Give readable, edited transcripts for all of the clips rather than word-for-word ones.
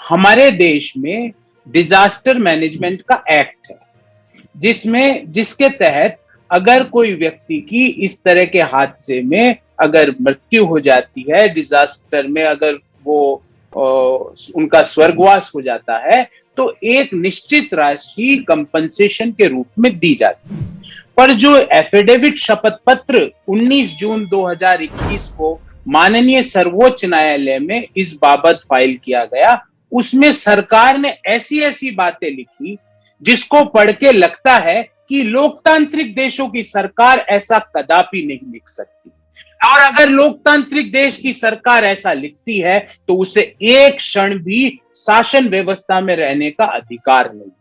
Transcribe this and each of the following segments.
हमारे देश में डिजास्टर मैनेजमेंट का एक्ट है, जिसके तहत अगर कोई व्यक्ति की इस तरह के हादसे में अगर मृत्यु हो जाती है, डिजास्टर में अगर वो उनका स्वर्गवास हो जाता है, तो एक निश्चित राशि कंपनसेशन के रूप में दी जाती है। पर जो एफिडेविट शपथ पत्र 19 जून 2021 को माननीय सर्वोच्च न्यायालय में इस बाबत फाइल किया गया, उसमें सरकार ने ऐसी ऐसी बातें लिखी जिसको पढ़ के लगता है कि लोकतांत्रिक देशों की सरकार ऐसा कदापि नहीं लिख सकती। और अगर लोकतांत्रिक देश की सरकार ऐसा लिखती है तो उसे एक क्षण भी शासन व्यवस्था में रहने का अधिकार नहीं।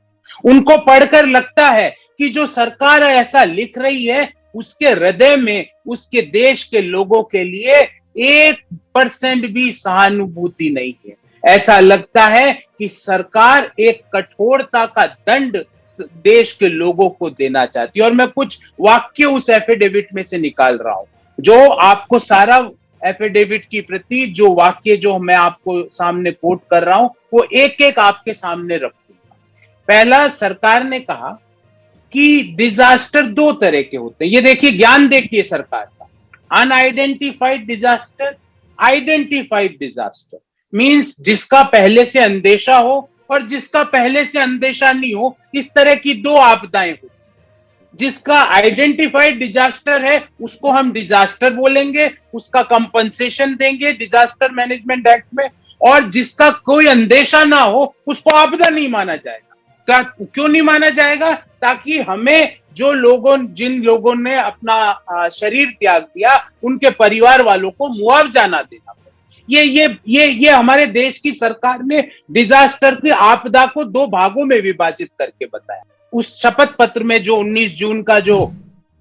उनको पढ़कर लगता है कि जो सरकार ऐसा लिख रही है उसके हृदय में उसके देश के लोगों के लिए 1% भी सहानुभूति नहीं है। ऐसा लगता है कि सरकार एक कठोरता का दंड देश के लोगों को देना चाहती है। और मैं कुछ वाक्य उस एफिडेविट में से निकाल रहा हूं, जो आपको सारा एफिडेविट की प्रति जो वाक्य जो मैं आपको सामने कोट कर रहा हूं वो एक एक आपके सामने रखूंगा। पहला, सरकार ने कहा कि डिजास्टर दो तरह के होते हैं। ये देखिए, ज्ञान देखिए सरकार का। Unidentified disaster, identified disaster means जिसका पहले से अंदेशा हो और जिसका पहले से अंदेशा नहीं हो, इस तरह की दो आपदाएं होती। जिसका आइडेंटिफाइड डिजास्टर है उसको हम डिजास्टर बोलेंगे, उसका कंपनसेशन देंगे डिजास्टर मैनेजमेंट एक्ट में, और जिसका कोई अंदेशा ना हो उसको आपदा नहीं माना जाएगा। क्यों नहीं माना जाएगा? ताकि हमें जिन लोगों ने अपना शरीर त्याग दिया उनके परिवार वालों को मुआवजा ना देना पड़े। ये हमारे देश की सरकार ने डिजास्टर की आपदा को दो भागों में विभाजित करके बताया। उस शपथ पत्र में जो 19 जून का जो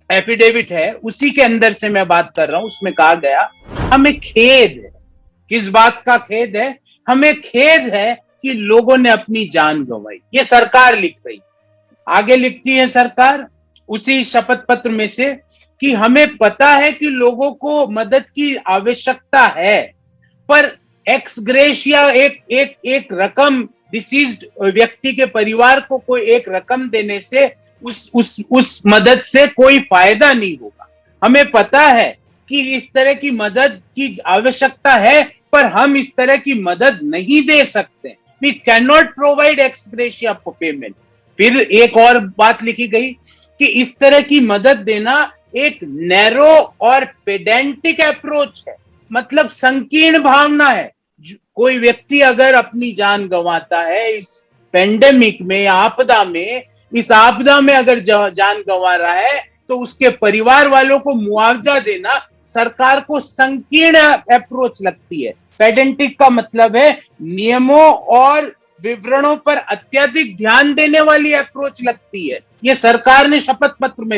एफिडेविट है उसी के अंदर से मैं बात कर रहा हूं। उसमें कहा गया, हमें खेद है। किस बात का खेद है? हमें खेद है कि लोगों ने अपनी जान गंवाई। ये सरकार लिख रही। आगे लिखती है सरकार उसी शपथ पत्र में से कि हमें पता है कि लोगों को मदद की आवश्यकता है, पर एक्स ग्रेशिया एक रकम डिसीज्ड व्यक्ति के परिवार को कोई एक रकम देने से उस मदद से कोई फायदा नहीं होगा। हमें पता है कि इस तरह की मदद की आवश्यकता है, पर हम इस तरह की मदद नहीं दे सकते। We can not provide ex gratia for payment. फिर एक और बात लिखी गई कि इस तरह की मदद देना एक नैरो और पेडेंटिक अप्रोच है, मतलब संकीर्ण भावना है। कोई व्यक्ति अगर अपनी जान गंवाता है इस पेंडेमिक में, आपदा में, इस आपदा में अगर जान गंवा रहा है तो उसके परिवार वालों को मुआवजा देना सरकार को संकीर्ण अप्रोच लगती है। पेडेंटिक का मतलब है नियमों और विवरणों पर अत्यधिक ध्यान देने वाली अप्रोच लगती है। ये सरकार ने शपथ पत्र में